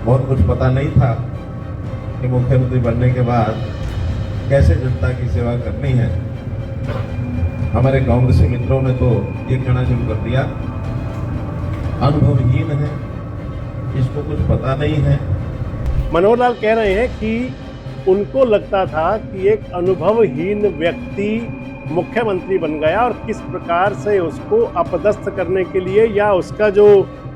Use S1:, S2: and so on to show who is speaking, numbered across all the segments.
S1: बहुत कुछ पता नहीं था कि मुख्यमंत्री बनने के बाद कैसे जनता की सेवा करनी है। हमारे कांग्रेसी मित्रों ने तो ये कहना शुरू कर दिया, अनुभवहीन है, इसको कुछ पता नहीं है।
S2: मनोहर लाल कह रहे हैं कि उनको लगता था कि एक अनुभवहीन व्यक्ति मुख्यमंत्री बन गया और किस प्रकार से उसको अपदस्थ करने के लिए या उसका जो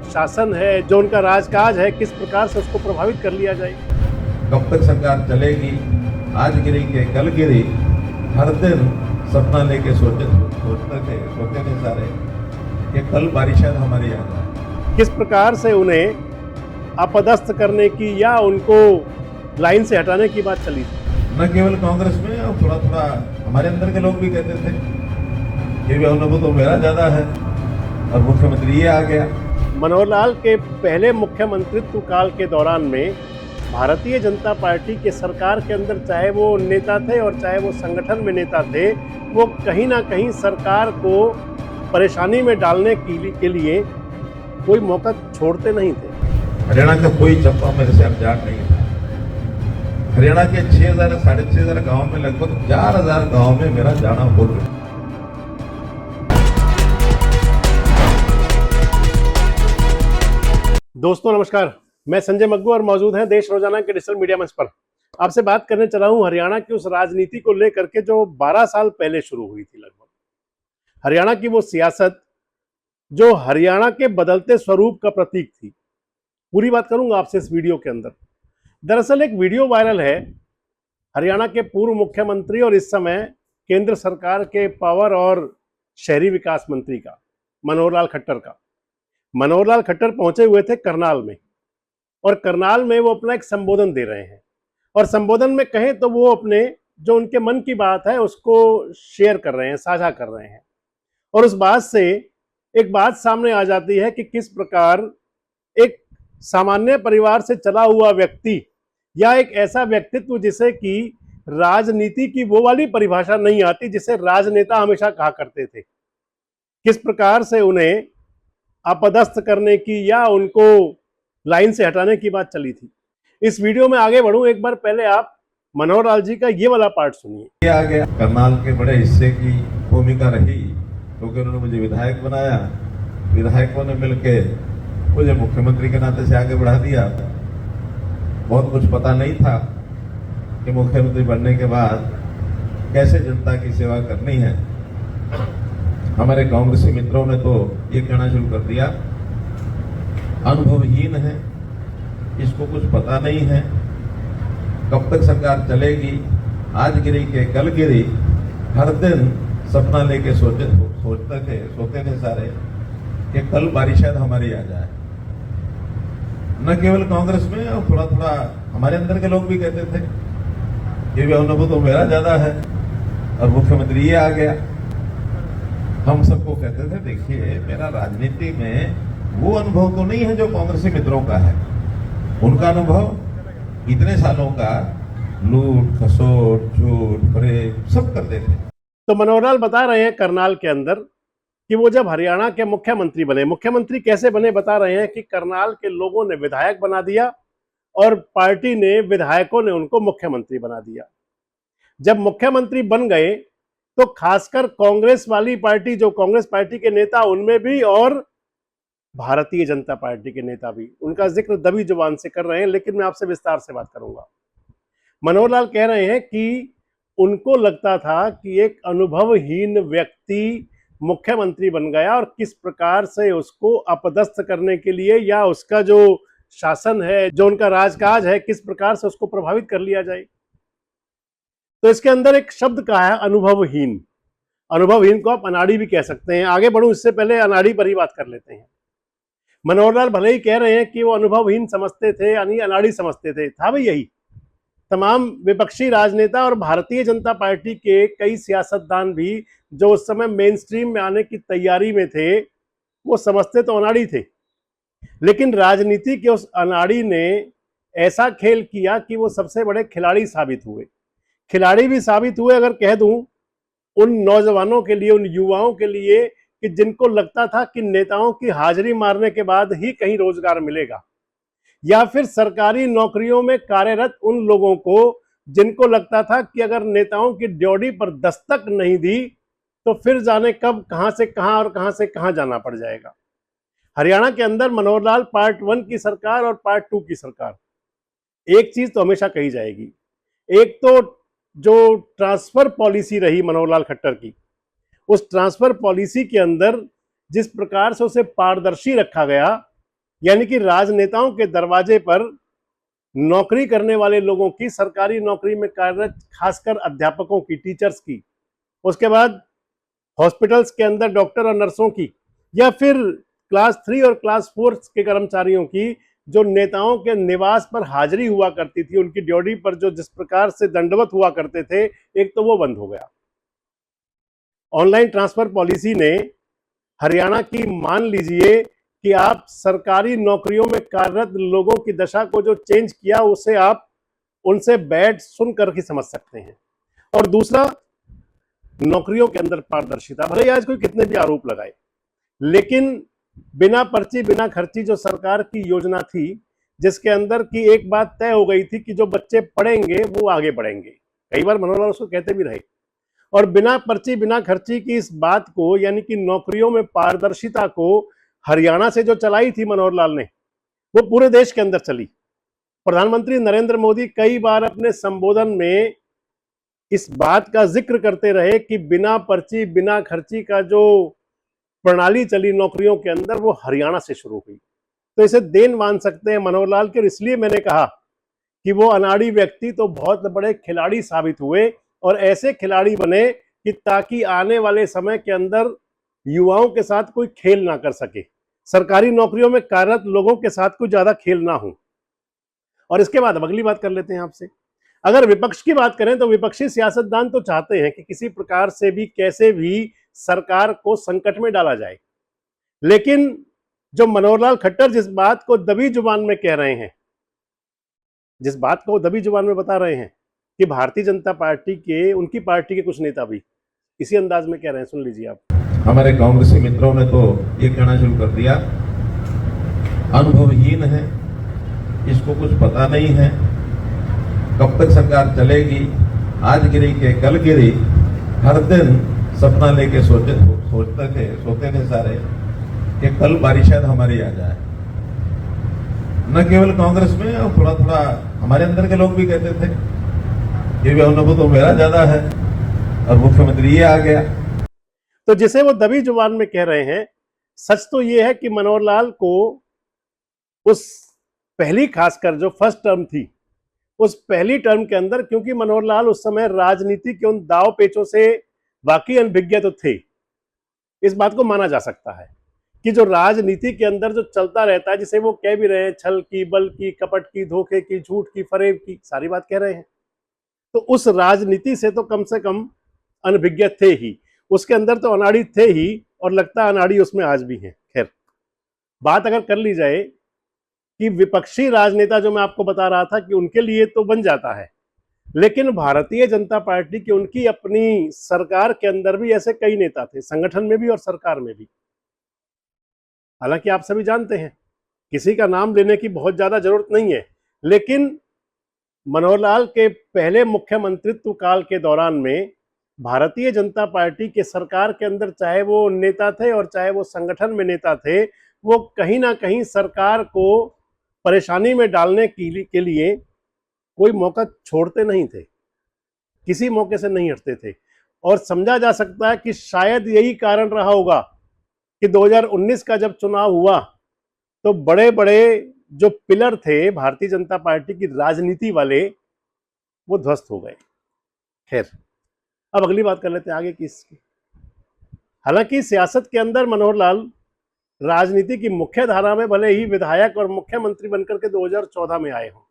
S2: शासन है, जो उनका राजकाज है, किस प्रकार से उसको प्रभावित कर लिया जाए।
S1: कब तक सरकार चलेगी, आज गिरी के कल गिरी, हर दिन सपना लेके सोचते थे सारे कि कल बारिश शायद हमारी आ जाए।
S2: किस प्रकार से उन्हें अपदस्थ करने की या उनको लाइन से हटाने की बात चली थी।
S1: न केवल कांग्रेस में, और थोड़ा थोड़ा हमारे अंदर के लोग भी कहते थे कि भी अनुभव तो मेरा ज्यादा है और मुख्यमंत्री ये आ गया।
S2: मनोहर लाल के पहले मुख्यमंत्रित्व काल के दौरान में भारतीय जनता पार्टी के सरकार के अंदर, चाहे वो नेता थे और चाहे वो संगठन में नेता थे, वो कहीं ना कहीं सरकार को परेशानी में डालने के लिए कोई मौका छोड़ते नहीं थे।
S1: हरियाणा का कोई चप्पा मेरे से अनजान नहीं था। हरियाणा के 6,000 साढ़े 6,000 गाँव में लगभग 4,000 गाँव में मेरा जाना हो गया।
S2: दोस्तों नमस्कार, मैं संजय मग्गू और मौजूद हैं देश रोजाना के डिजिटल मीडिया मंच पर। आपसे बात करने चला हूं हरियाणा की उस राजनीति को लेकर के जो 12 साल पहले शुरू हुई थी लगभग। हरियाणा की वो सियासत जो हरियाणा के बदलते स्वरूप का प्रतीक थी। पूरी बात करूंगा आपसे इस वीडियो के अंदर। दरअसल एक वीडियो वायरल है हरियाणा के पूर्व मुख्यमंत्री और इस समय केंद्र सरकार के पावर और शहरी विकास मंत्री का, मनोहर लाल खट्टर का। मनोहर लाल खट्टर पहुंचे हुए थे करनाल में और करनाल में वो अपना एक संबोधन दे रहे हैं और संबोधन में कहें तो वो अपने जो उनके मन की बात है उसको शेयर कर रहे हैं, साझा कर रहे हैं। और उस बात से एक बात सामने आ जाती है कि किस प्रकार एक सामान्य परिवार से चला हुआ व्यक्ति या एक ऐसा व्यक्तित्व जिसे कि राजनीति की वो वाली परिभाषा नहीं आती जिसे राजनेता हमेशा कहा करते थे, किस प्रकार से उन्हें अपदस्थ करने की या उनको लाइन से हटाने की बात चली थी। इस वीडियो में आगे बढ़ूं, एक बार पहले आप मनोहर लाल जी का ये वाला पार्ट सुनिए।
S1: ये आ गया, करनाल के बड़े हिस्से की भूमिका रही क्योंकि उन्होंने मुझे विधायक बनाया। विधायकों ने मिलकर मुझे मुख्यमंत्री के नाते से आगे बढ़ा दिया। बहुत कुछ पता नहीं था कि मुख्यमंत्री बनने के बाद कैसे जनता की सेवा करनी है। हमारे कांग्रेसी मित्रों ने तो ये कहना शुरू कर दिया, अनुभवहीन है, इसको कुछ पता नहीं है। कब तक सरकार चलेगी, आज गिरी के कल गिरी, हर दिन सपना लेके सोते थे सारे कि कल बारिश शायद हमारी आ जाए। न केवल कांग्रेस में, और थोड़ा थोड़ा हमारे अंदर के लोग भी कहते थे कि भी अनुभव तो मेरा ज्यादा है और मुख्यमंत्री ये आ गया। हम सबको कहते थे, देखिए मेरा राजनीति में वो अनुभव तो नहीं है जो कांग्रेसी मित्रों का है। उनका अनुभव इतने सालों का लूट खसोट झूठ फरेब सब करते थे।
S2: तो मनोहर लाल बता रहे हैं करनाल के अंदर कि वो जब हरियाणा के मुख्यमंत्री बने, मुख्यमंत्री कैसे बने बता रहे हैं कि करनाल के लोगों ने विधायक बना दिया और पार्टी ने, विधायकों ने उनको मुख्यमंत्री बना दिया। जब मुख्यमंत्री बन गए तो खासकर कांग्रेस वाली पार्टी, जो कांग्रेस पार्टी के नेता उनमें भी और भारतीय जनता पार्टी के नेता भी, उनका जिक्र दबी जुबान से कर रहे हैं, लेकिन मैं आपसे विस्तार से बात करूंगा। मनोहर लाल कह रहे हैं कि उनको लगता था कि एक अनुभवहीन व्यक्ति मुख्यमंत्री बन गया और किस प्रकार से उसको अपदस्थ करने के लिए या उसका जो शासन है, जो उनका राजकाज है, किस प्रकार से उसको प्रभावित कर लिया जाए। तो इसके अंदर एक शब्द कहा है अनुभवहीन। अनुभवहीन को आप अनाड़ी भी कह सकते हैं। आगे बढ़ूं इससे पहले अनाड़ी पर ही बात कर लेते हैं। मनोहर लाल भले ही कह रहे हैं कि वो अनुभवहीन समझते थे यानी अनाड़ी समझते थे, था भी यही। तमाम विपक्षी राजनेता और भारतीय जनता पार्टी के कई सियासतदान भी जो उस समय मेन स्ट्रीम में आने की तैयारी में थे, वो समझते तो अनाड़ी थे, लेकिन राजनीति के उस अनाड़ी ने ऐसा खेल किया कि वो सबसे बड़े खिलाड़ी साबित हुए। खिलाड़ी भी साबित हुए अगर कह दूं उन नौजवानों के लिए, उन युवाओं के लिए कि जिनको लगता था कि नेताओं की हाजिरी मारने के बाद ही कहीं रोजगार मिलेगा, या फिर सरकारी नौकरियों में कार्यरत उन लोगों को जिनको लगता था कि अगर नेताओं की ड्योढ़ी पर दस्तक नहीं दी तो फिर जाने कब कहां से कहां और कहां से कहां जाना पड़ जाएगा। हरियाणा के अंदर मनोहर लाल पार्ट 1 की सरकार और पार्ट 2 की सरकार, एक चीज तो हमेशा कही जाएगी, एक तो जो ट्रांसफर पॉलिसी रही मनोहर लाल खट्टर की, उस ट्रांसफर पॉलिसी के अंदर जिस प्रकार से उसे पारदर्शी रखा गया, यानी कि राजनेताओं के दरवाजे पर नौकरी करने वाले लोगों की, सरकारी नौकरी में कार्यरत खासकर अध्यापकों की, टीचर्स की, उसके बाद हॉस्पिटल्स के अंदर डॉक्टर और नर्सों की, या फिर क्लास 3 और क्लास 4 के कर्मचारियों की जो नेताओं के निवास पर हाजिरी हुआ करती थी, उनकी ड्यूटी पर जो जिस प्रकार से दंडवत हुआ करते थे, एक तो वो बंद हो गया। ऑनलाइन ट्रांसफर पॉलिसी ने हरियाणा की, मान लीजिए कि आप सरकारी नौकरियों में कार्यरत लोगों की दशा को जो चेंज किया, उसे आप उनसे बैठ सुनकर ही समझ सकते हैं। और दूसरा, नौकरियों के अंदर पारदर्शिता, भले आज कोई कितने भी आरोप लगाए, लेकिन बिना पर्ची बिना खर्ची जो सरकार की योजना थी, जिसके अंदर की एक बात तय हो गई थी कि जो बच्चे पढ़ेंगे वो आगे बढ़ेंगे, कई बार मनोहर लाल उसको कहते भी रहे, और बिना पर्ची बिना खर्ची की इस बात को, यानी कि नौकरियों में पारदर्शिता को हरियाणा से जो चलाई थी मनोहर लाल ने, वो पूरे देश के अंदर चली। प्रधानमंत्री नरेंद्र मोदी कई बार अपने संबोधन में इस बात का जिक्र करते रहे कि बिना पर्ची बिना खर्ची का जो प्रणाली चली नौकरियों के अंदर, वो हरियाणा से शुरू हुई। तो इसे देन मान सकते हैं मनोहर लाल के। इसलिए मैंने कहा कि वो अनाड़ी व्यक्ति तो बहुत बड़े खिलाड़ी साबित हुए, और ऐसे खिलाड़ी बने कि ताकि आने वाले समय के अंदर युवाओं के साथ कोई खेल ना कर सके, सरकारी नौकरियों में कार्यरत लोगों के साथ कोई ज्यादा खेल ना हो। और इसके बाद अब अगली बात कर लेते हैं आपसे। अगर विपक्ष की बात करें तो विपक्षी सियासतदान तो चाहते हैं कि किसी प्रकार से भी, कैसे भी सरकार को संकट में डाला जाए, लेकिन जो मनोहर लाल खट्टर जिस बात को दबी जुबान में कह रहे हैं, जिस बात को दबी जुबान में बता रहे हैं कि भारतीय जनता पार्टी के, उनकी पार्टी के कुछ नेता भी इसी अंदाज में कह रहे हैं, सुन लीजिए आप।
S1: हमारे कांग्रेसी मित्रों ने तो ये कहना शुरू कर दिया, अनुभवहीन है, इसको कुछ पता नहीं है, कब तक सरकार चलेगी, आज गिरी के कल गिरी, हर दिन सपना लेके सोते थे सारे कि कल बारिश शायद हमारी आ जाए। न केवल कांग्रेस में, और थोड़ा थोड़ा हमारे अंदर के लोग भी कहते थे कि भी अनुभव तो मेरा ज्यादा है, और मुख्यमंत्री ये आ गया।
S2: तो जिसे वो दबी जुबान में कह रहे हैं, सच तो ये है कि मनोहर लाल को उस पहली, खासकर जो फर्स्ट टर्म थी, उस पहली टर्म के अंदर, क्योंकि मनोहर लाल उस समय राजनीति के उन दाव पेचों से वाकई अनभिज्ञ तो थे, इस बात को माना जा सकता है कि जो राजनीति के अंदर जो चलता रहता है, जिसे वो कह भी रहे हैं, छल की, बल की, कपट की, धोखे की, झूठ की, फरेब की, सारी बात कह रहे हैं, तो उस राजनीति से तो कम से कम अनभिज्ञ थे ही, उसके अंदर तो अनाड़ी थे ही, और लगता अनाड़ी उसमें आज भी है। खैर, बात अगर कर ली जाए कि विपक्षी राजनेता जो मैं आपको बता रहा था कि उनके लिए तो बन जाता है, लेकिन भारतीय जनता पार्टी की, उनकी अपनी सरकार के अंदर भी ऐसे कई नेता थे, संगठन में भी और सरकार में भी। हालांकि आप सभी जानते हैं, किसी का नाम लेने की बहुत ज्यादा जरूरत नहीं है, लेकिन मनोहर लाल के पहले मुख्यमंत्रित्व काल के दौरान में भारतीय जनता पार्टी के सरकार के अंदर, चाहे वो नेता थे और चाहे वो संगठन में नेता थे, वो कहीं ना कहीं सरकार को परेशानी में डालने के लिए कोई मौका छोड़ते नहीं थे, किसी मौके से नहीं हटते थे। और समझा जा सकता है कि शायद यही कारण रहा होगा कि 2019 का जब चुनाव हुआ तो बड़े बड़े जो पिलर थे भारतीय जनता पार्टी की राजनीति वाले, वो ध्वस्त हो गए। खैर, अब अगली बात कर लेते हैं आगे की इसकी। हालांकि सियासत के अंदर मनोहर लाल राजनीति की मुख्य धारा में भले ही विधायक और मुख्यमंत्री बनकर के 2014 में आए हों,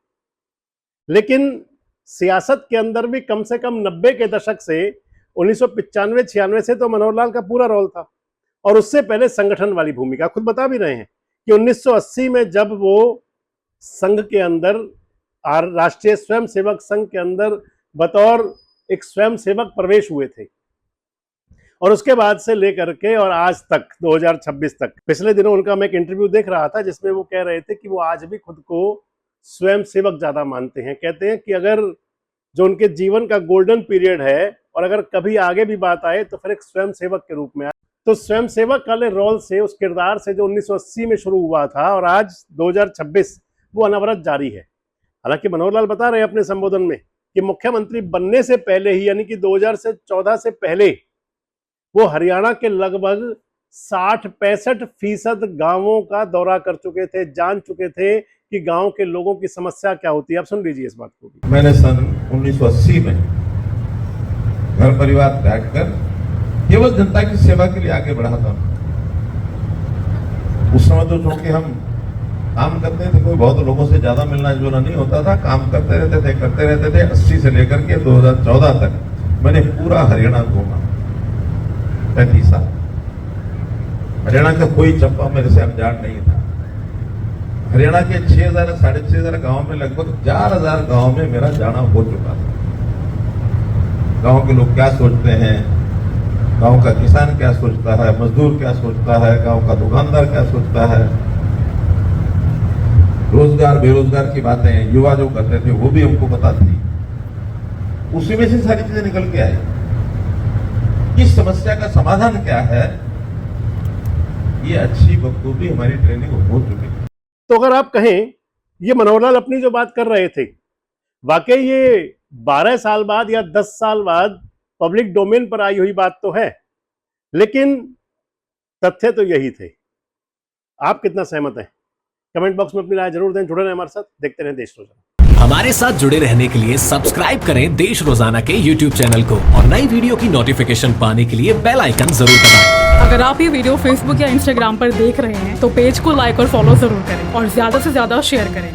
S2: लेकिन सियासत के अंदर भी कम से कम 90 के दशक से 1995-96 से तो मनोहर लाल का पूरा रोल था, और उससे पहले संगठन वाली भूमिका। खुद बता भी रहे हैं कि 1980 में जब वो संघ के अंदर, राष्ट्रीय स्वयंसेवक संघ के अंदर बतौर एक स्वयंसेवक प्रवेश हुए थे, और उसके बाद से लेकर के और आज तक 2026 तक, पिछले दिनों उनका मैं एक इंटरव्यू देख रहा था जिसमें वो कह रहे थे कि वो आज भी खुद को स्वयं सेवक ज्यादा मानते हैं। कहते हैं कि अगर जो उनके जीवन का गोल्डन पीरियड है और अगर कभी आगे भी बात आए तो फिर एक स्वयं सेवक के रूप में आए। तो स्वयं सेवक वाले रोल से, उस किरदार से जो 1980 में शुरू हुआ था और आज 2026 वो अनवरत जारी है। हालांकि मनोहर लाल बता रहे हैं अपने संबोधन में कि मुख्यमंत्री बनने से पहले ही, यानी कि 2014 से पहले, वो हरियाणा के लगभग 60-65% गांवों का दौरा कर चुके थे, जान चुके थे कि गांव के लोगों की समस्या क्या होती है। आप सुन लीजिए इस बात को भी।
S1: मैंने सन 1980 में घर परिवार त्याग कर केवल जनता की सेवा के लिए आगे बढ़ा था। उस समय तो चूंकि हम काम करते थे, कोई बहुत लोगों से ज्यादा मिलना जुलना नहीं होता था, काम करते रहते थे। 80 से लेकर के 2014 तक मैंने पूरा हरियाणा घूमा, 35 साल। हरियाणा का कोई चप्पा मेरे से अनजान नहीं था। हरियाणा के 6,000 साढ़े 6,000 गांव में लगभग 4,000 गांव में मेरा जाना हो चुका था। गांव के लोग क्या सोचते हैं, गांव का किसान क्या सोचता है, मजदूर क्या सोचता है, गांव का दुकानदार क्या सोचता है, रोजगार बेरोजगार की बातें युवा जो करते थे वो भी हमको पता थी। उसी में से सारी चीजें निकल के आई। किस समस्या का समाधान क्या है, ये अच्छी बखूबी हमारी ट्रेनिंग हो चुकी है।
S2: तो अगर आप कहें, ये मनोहर लाल अपनी जो बात कर रहे थे, वाकई ये 12 साल बाद या 10 साल बाद पब्लिक डोमेन पर आई हुई बात तो है, लेकिन तथ्य तो यही थे। आप कितना सहमत हैं? कमेंट बॉक्स में अपनी राय जरूर दें। जुड़े रहें हमारे साथ, देखते रहें देश रोजाना।
S3: हमारे साथ जुड़े रहने के लिए सब्सक्राइब करें देश रोजाना के YouTube चैनल को और नई वीडियो की नोटिफिकेशन पाने के लिए बेल आइकन जरूर दबाएं।
S4: अगर आप ये वीडियो Facebook या Instagram पर देख रहे हैं तो पेज को लाइक और फॉलो जरूर करें और ज्यादा से ज्यादा शेयर करें।